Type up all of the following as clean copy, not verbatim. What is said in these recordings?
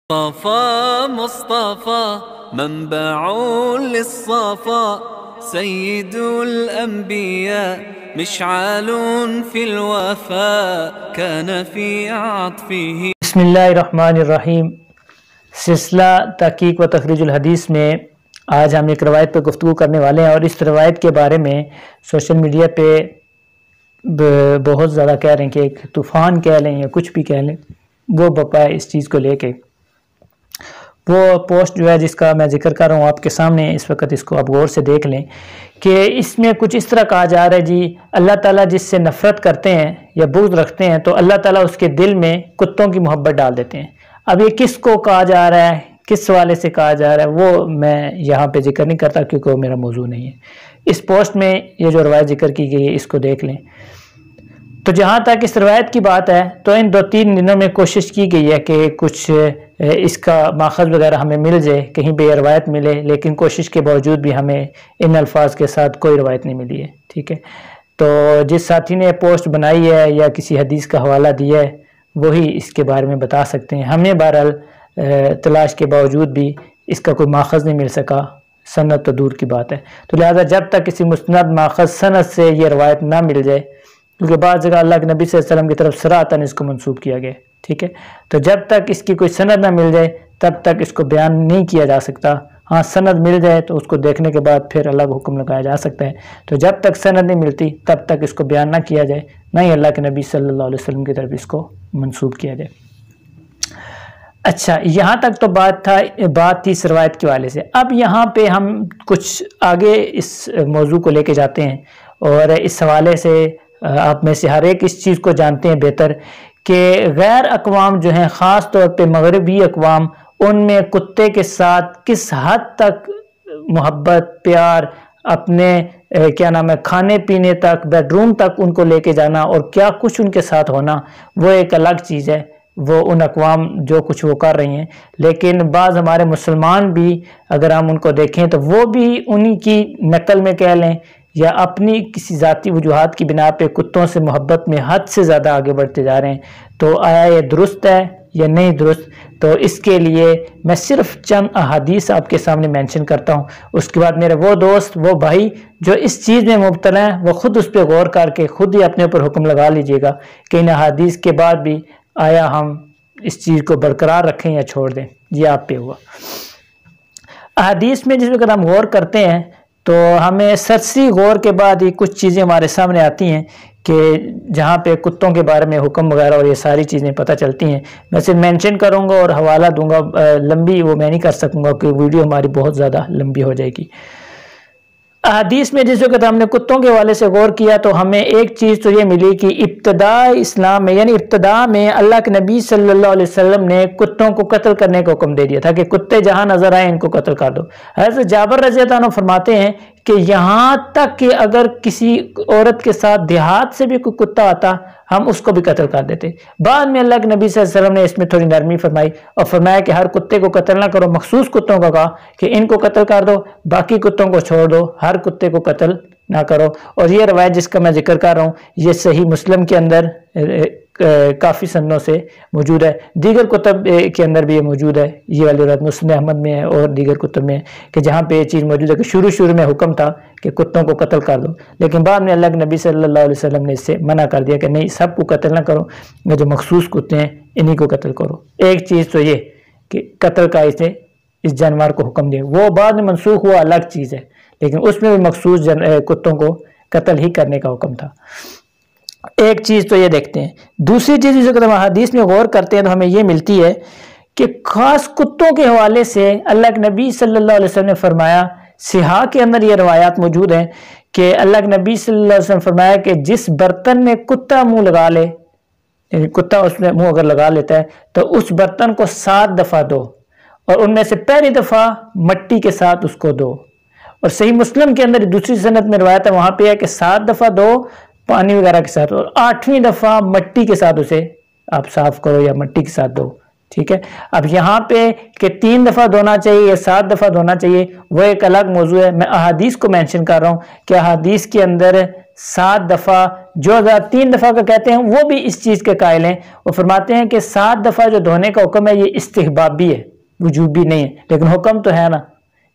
مصطفى مصطفى منبع للصفا سيد الأنبياء مشعل في الوفاء كان في عطفه. بسم اللہ الرحمن الرحیم. سلسلہ تحقیق و تخریج الحدیث میں آج ہم ایک روایت پہ گفتگو کرنے والے ہیں، اور اس روایت کے بارے میں سوشل میڈیا پہ بہت زیادہ کہہ رہے ہیں کہ ایک طوفان کہہ لیں یا کچھ بھی کہہ لیں، وہ بپا ہے اس چیز کو لے کے. وہ پوسٹ جو ہے جس کا میں ذکر کر رہا ہوں آپ کے سامنے اس وقت، اس کو آپ غور سے دیکھ لیں کہ اس میں کچھ اس طرح کہا جا رہا ہے جی اللہ تعالیٰ جس سے نفرت کرتے ہیں یا بغض رکھتے ہیں تو اللہ تعالیٰ اس کے دل میں کتوں کی محبت ڈال دیتے ہیں. اب یہ کس کو کہا جا رہا ہے، کس حوالے سے کہا جا رہا ہے، وہ میں یہاں پہ ذکر نہیں کرتا کیونکہ وہ میرا موضوع نہیں ہے. اس پوسٹ میں یہ جو روایت ذکر کی گئی ہے اس کو دیکھ لیں. تو جہاں تک اس روایت کی بات ہے تو ان 2-3 دنوں میں کوشش کی گئی ہے کہ کچھ اس کا ماخذ وغیرہ ہمیں مل جائے، کہیں پہ یہ روایت ملے، لیکن کوشش کے باوجود بھی ہمیں ان الفاظ کے ساتھ کوئی روایت نہیں ملی ہے. ٹھیک ہے، تو جس ساتھی نے پوسٹ بنائی ہے یا کسی حدیث کا حوالہ دیا ہے وہی اس کے بارے میں بتا سکتے ہیں. ہمیں بہرحال تلاش کے باوجود بھی اس کا کوئی ماخذ نہیں مل سکا، سند تو دور کی بات ہے. تو لہذا جب تک کسی مستند ماخذ سند سے یہ روایت نہ مل جائے، کیونکہ بعض جگہ اللہ کے نبی صلی اللہ علیہ وسلم کی طرف صراحتاً اس کو منسوب کیا گیا، ٹھیک ہے، تو جب تک اس کی کوئی سند نہ مل جائے تب تک اس کو بیان نہیں کیا جا سکتا. ہاں سند مل جائے تو اس کو دیکھنے کے بعد پھر اللہ کو حکم لگایا جا سکتا ہے. تو جب تک سند نہیں ملتی تب تک اس کو بیان نہ کیا جائے، نہ ہی اللہ کے نبی صلی اللہ علیہ وسلم کی طرف اس کو منسوب کیا جائے. اچھا، یہاں تک تو بات تھی اس روایت کے حوالے سے. اب یہاں پہ ہم کچھ آگے اس موضوع کو لے کے جاتے ہیں، اور اس حوالے سے آپ میں سے ہر ایک اس چیز کو جانتے ہیں بہتر کہ غیر اقوام جو ہیں، خاص طور پہ مغربی اقوام، ان میں کتے کے ساتھ کس حد تک محبت، پیار، اپنے کیا نام ہے کھانے پینے تک، بیڈ روم تک ان کو لے کے جانا اور کیا کچھ ان کے ساتھ ہونا، وہ ایک الگ چیز ہے. وہ ان اقوام جو کچھ وہ کر رہی ہیں، لیکن بعض ہمارے مسلمان بھی اگر ہم ان کو دیکھیں تو وہ بھی انہی کی نقل میں کہہ لیں یا اپنی کسی ذاتی وجوہات کی بنا پہ کتوں سے محبت میں حد سے زیادہ آگے بڑھتے جا رہے ہیں. تو آیا یہ درست ہے یا نہیں درست؟ تو اس کے لیے میں صرف چند احادیث آپ کے سامنے مینشن کرتا ہوں. اس کے بعد میرے وہ دوست، وہ بھائی جو اس چیز میں مبتلا ہیں، وہ خود اس پہ غور کر کے خود ہی اپنے اوپر حکم لگا لیجئے گا کہ ان احادیث کے بعد بھی آیا ہم اس چیز کو برقرار رکھیں یا چھوڑ دیں. یہ آپ پہ ہوا. احادیث میں جس وقت ہم غور کرتے ہیں تو ہمیں سرسری غور کے بعد ہی کچھ چیزیں ہمارے سامنے آتی ہیں کہ جہاں پہ کتوں کے بارے میں حکم وغیرہ اور یہ ساری چیزیں پتہ چلتی ہیں. میں صرف مینشن کروں گا اور حوالہ دوں گا، لمبی وہ میں نہیں کر سکوں گا کہ ویڈیو ہماری بہت زیادہ لمبی ہو جائے گی. احادیث میں جس وقت ہم نے کتوں کے حوالے سے غور کیا تو ہمیں ایک چیز تو یہ ملی کہ ابتداء اسلام میں، یعنی ابتداء میں اللہ کے نبی صلی اللہ علیہ وسلم نے کتوں کو قتل کرنے کا حکم دے دیا تھا کہ کتے جہاں نظر آئیں ان کو قتل کر دو. حضرت جابر رضی اللہ عنہ فرماتے ہیں کہ یہاں تک کہ اگر کسی عورت کے ساتھ دیہات سے بھی کوئی کتا آتا ہم اس کو بھی قتل کر دیتے. بعد میں اللہ کے نبی صلی اللہ علیہ وسلم نے اس میں تھوڑی نرمی فرمائی اور فرمایا کہ ہر کتے کو قتل نہ کرو، مخصوص کتوں کو کہا کہ ان کو قتل کر دو، باقی کتوں کو چھوڑ دو، ہر کتے کو قتل نہ کرو. اور یہ روایت جس کا میں ذکر کر رہا ہوں یہ صحیح مسلم کے اندر کافی سندوں سے موجود ہے، دیگر کتب کے اندر بھی یہ موجود ہے. یہ والی روایت مسند احمد میں ہے اور دیگر کتب میں ہے کہ جہاں پہ یہ چیز موجود ہے کہ شروع میں حکم تھا کہ کتوں کو قتل کر دو، لیکن بعد میں اللہ کے نبی صلی اللہ علیہ وسلم نے اس سے منع کر دیا کہ نہیں، سب کو قتل نہ کرو، یہ جو مخصوص کتے ہیں انہی کو قتل کرو. ایک چیز تو یہ کہ قتل کا اس جانور کو حکم دیا، وہ بعد میں منسوخ ہوا، الگ چیز ہے، لیکن اس میں بھی مخصوص کتوں کو قتل ہی کرنے کا حکم تھا. ایک چیز تو یہ دیکھتے ہیں. دوسری چیز جس وقت ہم حدیث میں غور کرتے ہیں تو ہمیں یہ ملتی ہے کہ خاص کتوں کے حوالے سے اللہ کے نبی صلی اللہ علیہ وسلم نے فرمایا، صحاح کے اندر یہ روایات موجود ہیں کہ اللہ کے نبی صلی اللہ علیہ وسلم فرمایا کہ جس برتن میں کتا منہ لگا لے، یعنی کتا اس میں منہ اگر لگا لیتا ہے تو اس برتن کو 7 دفعہ دو، اور ان میں سے پہلی دفعہ مٹی کے ساتھ اس کو دو. اور صحیح مسلم کے اندر دوسری سند میں روایت ہے، وہاں پہ ہے کہ 7 دفعہ دو پانی وغیرہ کے ساتھ، اور 8ویں دفعہ مٹی کے ساتھ اسے آپ صاف کرو یا مٹی کے ساتھ دو. ٹھیک ہے، اب یہاں پہ کہ 3 دفعہ دھونا چاہیے یا 7 دفعہ دھونا چاہیے وہ ایک الگ موضوع ہے. میں احادیث کو مینشن کر رہا ہوں کہ احادیث کے اندر 7 دفعہ، جو 3 دفعہ کا کہتے ہیں وہ بھی اس چیز کے قائل ہیں، وہ فرماتے ہیں کہ 7 دفعہ جو دھونے کا حکم ہے یہ استحبابی ہے، وجوبی نہیں ہے، لیکن حکم تو ہے نا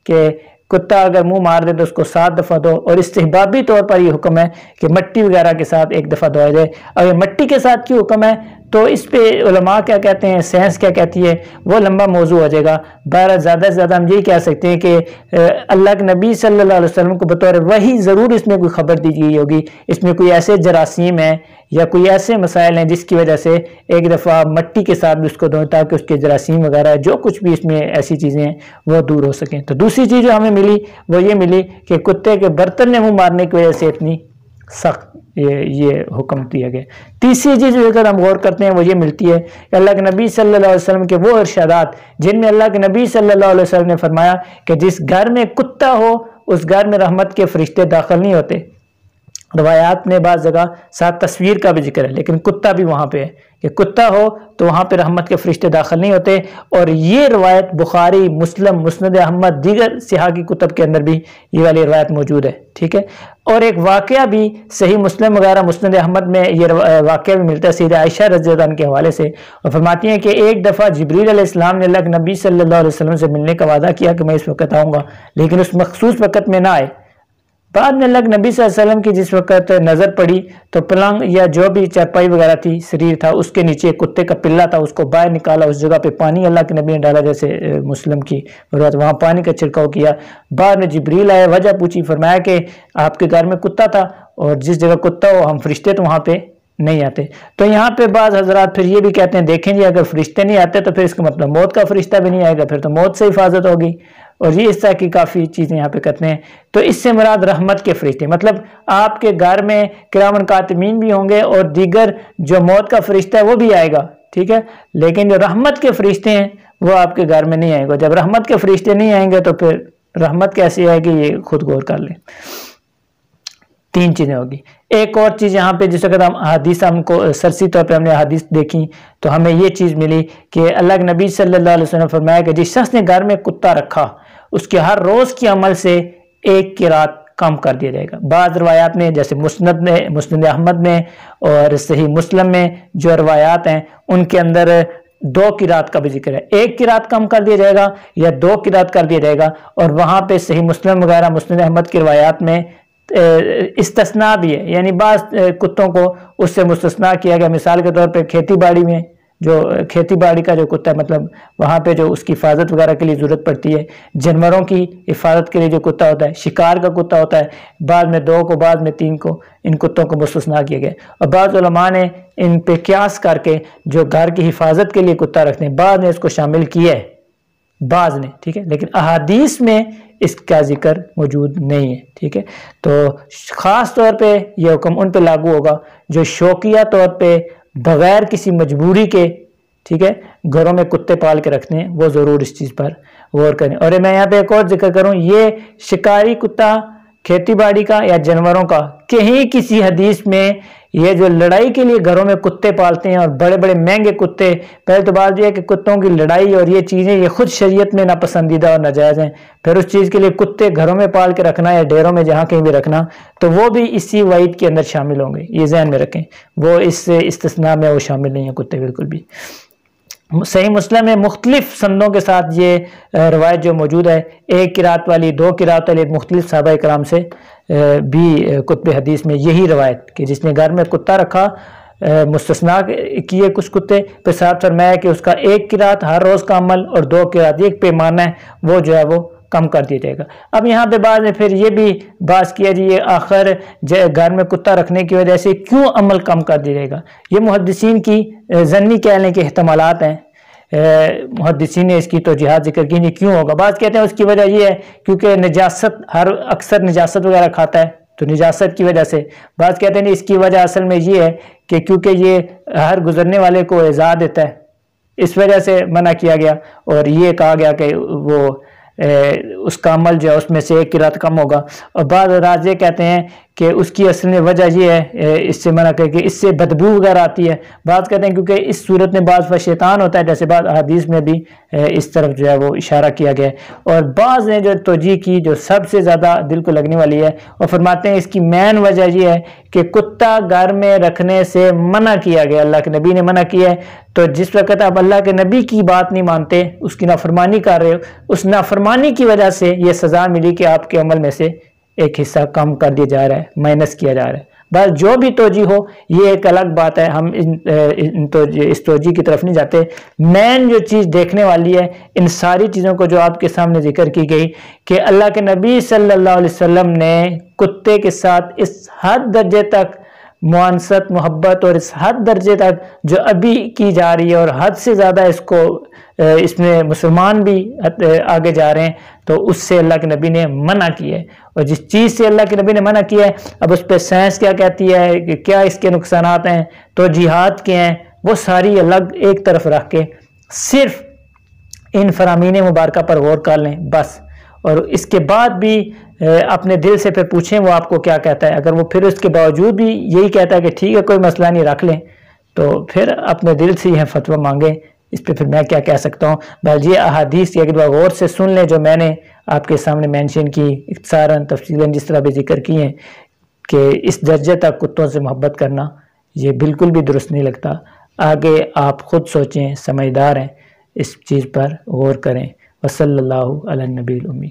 کہ کتا اگر منہ مار دے تو اس کو 7 دفعہ دو، اور استحبابی طور پر یہ حکم ہے کہ مٹی وغیرہ کے ساتھ 1 دفعہ دھویا جائے۔ اگر مٹی کے ساتھ کیوں حکم ہے تو اس پہ علماء کیا کہتے ہیں، سائنس کیا کہتی ہے، وہ لمبا موضوع ہو جائے گا۔ بہرحال زیادہ سے زیادہ ہم یہی کہہ سکتے ہیں کہ اللہ کے نبی صلی اللہ علیہ وسلم کو بطور وحی ضرور اس میں کوئی خبر دی گئی ہوگی، اس میں کوئی ایسے جراثیم ہیں یا کوئی ایسے مسائل ہیں جس کی وجہ سے 1 دفعہ مٹی کے ساتھ بھی اس کو دھوئیں تاکہ اس کے جراثیم وغیرہ جو کچھ بھی اس میں ایسی چیزیں ہیں وہ دور ہو سکیں۔ تو دوسری چیز جو ہمیں ملی وہ یہ ملی کہ کتے کے برتن میں منہ مارنے کی وجہ سے اتنی سخت یہ حکم دیا گیا۔ تیسری چیز جو اگر ہم غور کرتے ہیں وہ یہ ملتی ہے کہ اللہ کے نبی صلی اللہ علیہ وسلم کے وہ ارشادات جن میں اللہ کے نبی صلی اللہ علیہ وسلم نے فرمایا کہ جس گھر میں کتا ہو اس گھر میں رحمت کے فرشتے داخل نہیں ہوتے۔ روایات میں بعض جگہ ساتھ تصویر کا بھی ذکر ہے لیکن کتا بھی وہاں پہ ہے کہ کتا ہو تو وہاں پہ رحمت کے فرشتے داخل نہیں ہوتے، اور یہ روایت بخاری، مسلم، مسند احمد، دیگر صحاح کی کتب کے اندر بھی یہ والی روایت موجود ہے، ٹھیک ہے۔ اور ایک واقعہ بھی صحیح مسلم وغیرہ مسند احمد میں یہ واقعہ بھی ملتا ہے سیدہ عائشہ رضی اللہ عنہ کے حوالے سے، اور فرماتی ہیں کہ ایک دفعہ جبریل علیہ السلام نے اللہ کے نبی صلی اللہ علیہ وسلم سے ملنے کا وعدہ کیا کہ میں اس وقت آؤں گا، لیکن اس مخصوص وقت میں نہ آئے۔ بعد میں اللہ کے نبی صلی اللہ علیہ وسلم کی جس وقت نظر پڑی تو پلنگ یا جو بھی چارپائی وغیرہ تھی، سریر تھا، اس کے نیچے کتے کا پلہ تھا، اس کو باہر نکالا، اس جگہ پہ پانی اللہ کے نبی نے ڈالا، جیسے مسلم کی روایت، وہاں پانی کا چھڑکاؤ کیا۔ بعد میں جبریل آئے، وجہ پوچھی، فرمایا کہ آپ کے گھر میں کتا تھا، اور جس جگہ کتا ہو ہم فرشتے تو وہاں پہ نہیں آتے۔ تو یہاں پہ بعض حضرات پھر یہ بھی کہتے ہیں دیکھیں جی اگر فرشتے نہیں آتے تو پھر اس کا مطلب موت کا فرشتہ بھی نہیں آئے گا، پھر تو موت سے حفاظت ہوگی، اور یہ اس طرح کی کافی چیزیں یہاں پہ کرتے ہیں۔ تو اس سے مراد رحمت کے فرشتے، مطلب آپ کے گھر میں کرامن کاتبین بھی ہوں گے اور دیگر جو موت کا فرشتہ ہے وہ بھی آئے گا، ٹھیک ہے، لیکن جو رحمت کے فرشتے ہیں وہ آپ کے گھر میں نہیں آئیں گے۔ جب رحمت کے فرشتے نہیں آئیں گے تو پھر رحمت کیسی آئے گی، یہ خود غور کر لیں۔ 3 چیزیں ہوگی۔ ایک اور چیز یہاں پہ جس وقت ہم حدیث ہم کو سرسی طور پہ ہم نے حدیث دیکھی تو ہمیں یہ چیز ملی کہ اللہ کے نبی صلی اللہ علیہ وسلم نے فرمایا کہ جس شخص نے گھر میں کتا رکھا اس کے ہر روز کے عمل سے 1 قرات کم کر دیا جائے گا۔ بعض روایات میں جیسے مسند احمد میں اور صحیح مسلم میں جو روایات ہیں ان کے اندر 2 قرات کا بھی ذکر ہے، 1 قرات کم کر دیا جائے گا یا 2 قرات کر دیا جائے گا، اور وہاں پہ صحیح مسلم وغیرہ مسند احمد کی روایات میں استثناء بھی ہے، یعنی بعض کتوں کو اس سے مستثنا کیا گیا۔ مثال کے طور پہ کھیتی باڑی میں جو کھیتی باڑی کا جو کتا ہے، مطلب وہاں پہ جو اس کی حفاظت وغیرہ کے لیے ضرورت پڑتی ہے، جانوروں کی حفاظت کے لیے جو کتا ہوتا ہے، شکار کا کتا ہوتا ہے، بعد میں 2 کو بعد میں 3 کو ان کتوں کو مستثنا کیا گیا، اور بعض علماء نے ان پہ قیاس کر کے جو گھر کی حفاظت کے لیے کتا رکھتے ہیں بعض نے اس کو شامل کیا ہے، بعض نے، ٹھیک ہے، لیکن احادیث میں اس کا ذکر موجود نہیں ہے، ٹھیک ہے۔ تو خاص طور پہ یہ حکم ان پہ لاگو ہوگا جو شوقیہ طور پہ بغیر کسی مجبوری کے، ٹھیک ہے، گھروں میں کتے پال کے رکھتے ہیں، وہ ضرور اس چیز پر غور کریں۔ اور میں یہاں پہ ایک اور ذکر کروں، یہ شکاری کتا کھیتی باڑی کا یا جانوروں کا کہیں کسی حدیث میں یہ جو لڑائی کے لیے گھروں میں کتے پالتے ہیں اور بڑے بڑے مہنگے کتے، پہلے تو بات یہ ہے کہ کتوں کی لڑائی اور یہ چیزیں یہ خود شریعت میں ناپسندیدہ اور ناجائز ہیں، پھر اس چیز کے لیے کتے گھروں میں پال کے رکھنا یا ڈیروں میں جہاں کہیں بھی رکھنا تو وہ بھی اسی وعید کے اندر شامل ہوں گے، یہ ذہن میں رکھیں، وہ اس سے استثناء میں وہ شامل نہیں ہیں کتے بالکل بھی۔ صحیح مسلم میں مختلف سندوں کے ساتھ یہ روایت جو موجود ہے، 1 قرات والی، 2 قرات والی، مختلف صحابہ کرام سے بھی کتب حدیث میں یہی روایت کہ جس نے گھر میں کتا رکھا مستثنا کیے کچھ کتے، پھر ساتھ فرمایا کہ اس کا 1 قرات ہر روز کا عمل اور 2 قرات ایک پیمانہ ہے وہ جو ہے وہ کم کر دیا جائے گا۔ اب یہاں پہ بعض نے پھر یہ بھی بات کیا جی یہ آخر گھر میں کتا رکھنے کی وجہ سے کیوں عمل کم کر دیا جائے گا، یہ محدثین کی ضمنی کہنے کے احتمالات ہیں، محدثین نے اس کی توجیحات ذکر کی نہیں کیوں ہوگا۔ بعض کہتے ہیں اس کی وجہ یہ ہے کیونکہ نجاست اکثر نجاست وغیرہ کھاتا ہے تو نجاست کی وجہ سے، بعض کہتے ہیں اس کی وجہ اصل میں یہ ہے کہ کیونکہ یہ ہر گزرنے والے کو ایذا دیتا ہے اس وجہ سے منع کیا گیا، اور یہ کہا گیا کہ وہ اس کا عمل جو ہے اس میں سے 1 قرات کم ہوگا۔ اور بعض حضرات یہ کہتے ہیں کہ اس کی اصل میں وجہ یہ ہے اس سے منع کر کے اس سے بدبو وغیرہ آتی ہے. بعض کہتے ہیں کیونکہ اس صورت میں بعض شیطان ہوتا ہے، جیسے بعض احادیث میں بھی اس طرف جو ہے وہ اشارہ کیا گیا ہے. اور بعض نے جو توجیہ کی جو سب سے زیادہ دل کو لگنے والی ہے، اور فرماتے ہیں اس کی مین وجہ یہ ہے کہ کتا گھر میں رکھنے سے منع کیا گیا، اللہ کے نبی نے منع کیا ہے. تو جس وقت آپ اللہ کے نبی کی بات نہیں مانتے، اس کی نافرمانی کر رہے ہو، اس نافرمانی کی وجہ سے یہ سزا ملی کہ آپ کے عمل میں سے ایک حصہ کم کر دیا جا رہا ہے، مائنس کیا جا رہا ہے. بس جو بھی توجیہ ہو یہ ایک الگ بات ہے، ہم اس توجیہ کی طرف نہیں جاتے. مین جو چیز دیکھنے والی ہے ان ساری چیزوں کو جو آپ کے سامنے ذکر کی گئی کہ اللہ کے نبی صلی اللہ علیہ وسلم نے کتے کے ساتھ اس حد درجے تک معانست، محبت اور اس حد درجے تک جو ابھی کی جا رہی ہے، اور حد سے زیادہ اس میں مسلمان بھی آگے جا رہے ہیں، تو اس سے اللہ کے نبی نے منع کیا ہے. اور جس چیز سے اللہ کے نبی نے منع کیا ہے، اب اس پہ سائنس کیا کہتی ہے کہ کیا اس کے نقصانات ہیں، تو جہاد کے ہیں، وہ ساری الگ ایک طرف رکھ کے صرف ان فرامین مبارکہ پر غور کر لیں بس. اور اس کے بعد بھی اپنے دل سے پھر پوچھیں وہ آپ کو کیا کہتا ہے. اگر وہ پھر اس کے باوجود بھی یہی کہتا ہے کہ ٹھیک ہے کوئی مسئلہ نہیں رکھ لیں، تو پھر اپنے دل سے یہ فتویٰ مانگیں. اس پہ پھر میں کیا کہہ سکتا ہوں. بھائی یہ احادیث کی ایک بار غور سے سن لیں جو میں نے آپ کے سامنے مینشن کی، اختصاراً تفصیلاً جس طرح بھی ذکر کی ہیں، کہ اس درجے تک کتوں سے محبت کرنا یہ بالکل بھی درست نہیں لگتا. آگے آپ خود سوچیں، سمجھدار ہیں، اس چیز پر غور کریں. وصلی اللہ علی النبی الامی.